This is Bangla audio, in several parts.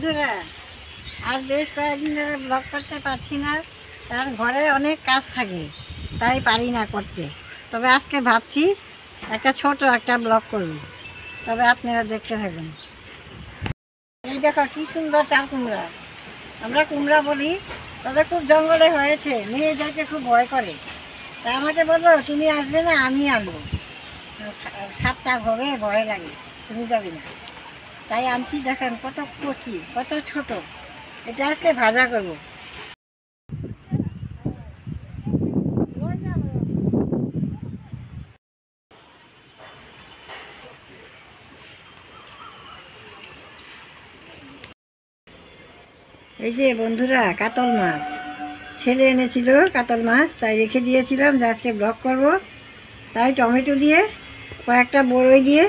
বন্ধুরা, আজ বেশ কয়েকদিন ধরে ব্লগ করতে পারছি না, কারণ ঘরে অনেক কাজ থাকে, তাই পারি না করতে। তবে আজকে ভাবছি একটা ছোট একটা ব্লগ করব, তবে আপনারা দেখতে থাকুন। এই দেখো কি সুন্দর চাল কুমড়া, আমরা কুমড়া বলি, তবে খুব জঙ্গলে হয়েছে, নিয়ে যাইতে খুব ভয় করে। তাই আমাকে বললো তুমি আসবে না, আমি আনবো। সাপটা ঘরে ভয় লাগে, তুমি যাবে না। তাই আনছি, দেখেন কত কচি, কত ছোট। এটা আজকে ভাজা করবো। এই যে বন্ধুরা, কাতল মাছ ছেলে এনেছিল, কাতল মাছ, তাই রেখে দিয়েছিলাম যে আজকে ব্লগ করব। তাই টমেটো দিয়ে কয়েকটা বড়ই দিয়ে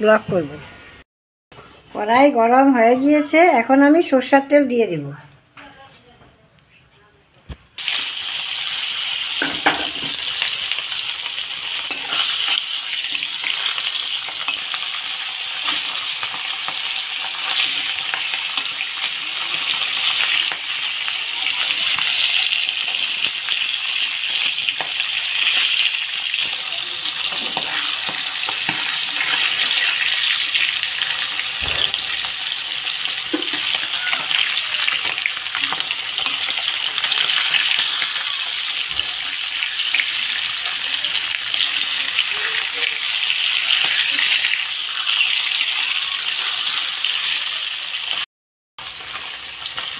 ব্লগ করব। কড়াই গরম হয়ে গিয়েছে, এখন আমি সরষের তেল দিয়ে দেব।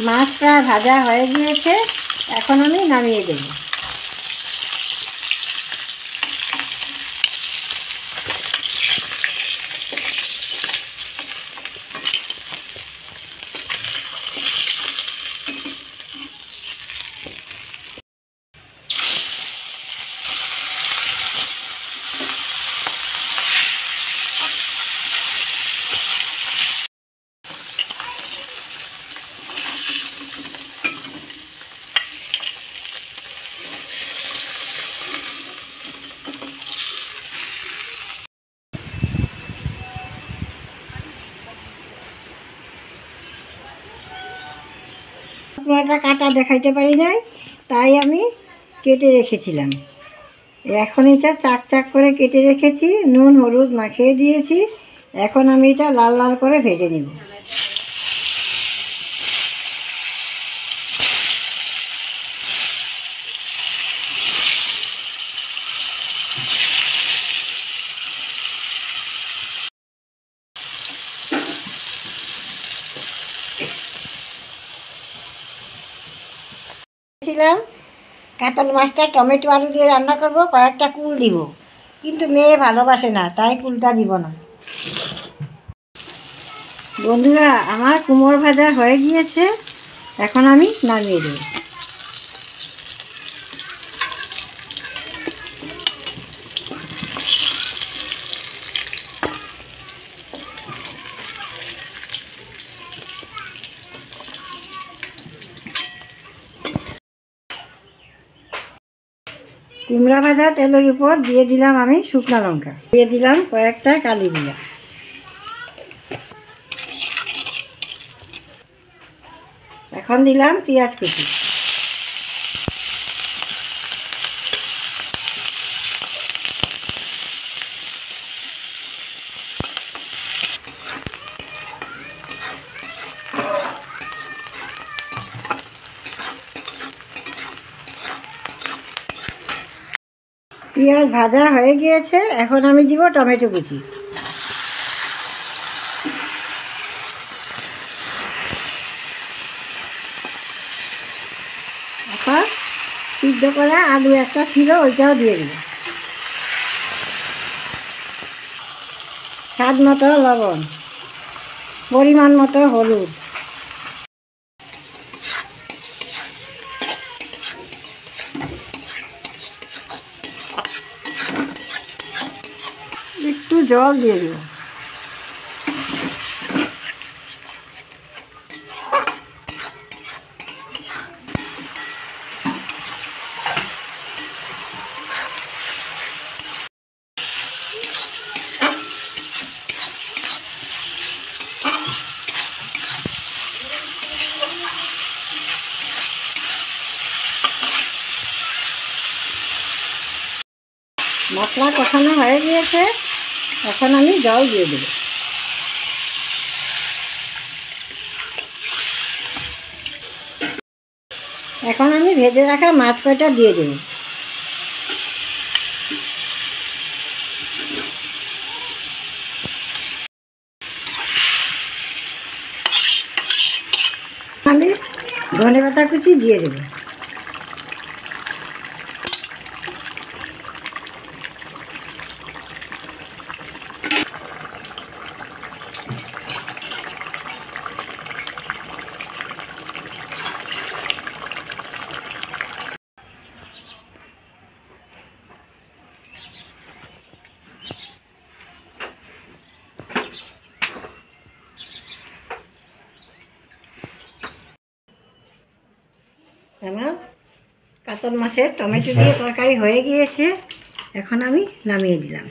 মাছটা ভাজা হয়ে গিয়েছে, এখন আমি নামিয়ে দেব। পুরোটা কাটা দেখাইতে পারি নাই, তাই আমি কেটে রেখেছিলাম। এখন এটা চাক চাক করে কেটে রেখেছি, নুন হলুদ মাখিয়ে দিয়েছি। এখন আমি এটা লাল লাল করে ভেজে নিব। ছিলাম কাতল মাছটা টমেটো আলু দিয়ে রান্না করব, কয়েকটা কুল দিব, কিন্তু মেয়ে ভালোবাসে না, তাই কুলটা দিব না। বন্ধুরা, আমার কুমড়ো ভাজা হয়ে গিয়েছে, এখন আমি নামিয়ে দেব। কুমড়া ভাজা তেলের উপর দিয়ে দিলাম আমি শুকনো লঙ্কা, দিয়ে দিলাম কয়েকটা কালি জিরা, এখন দিলাম পেঁয়াজ কুচি। পেঁয়াজ ভাজা হয়ে গিয়েছে, এখন আমি দিব টমেটো কুচি। এখন সিদ্ধ করা আলু একটা ছিল, ওইটাও দিয়ে দিব। স্বাদ মতো লবণ, পরিমাণ মতো হলুদ, একটু জল দিয়ে দিব। মশলা কষানো হয়ে গিয়েছে, এখন আমি জল দিয়ে দেবো। এখন আমি ভেজে রাখা মাছ কয়টা দিয়ে দেব। আমি ধনেপাতা কুচি দিয়ে দেব। আমার কাতল মাছের টমেটো দিয়ে তরকারি হয়ে গিয়েছে, এখন আমি নামিয়ে দিলাম।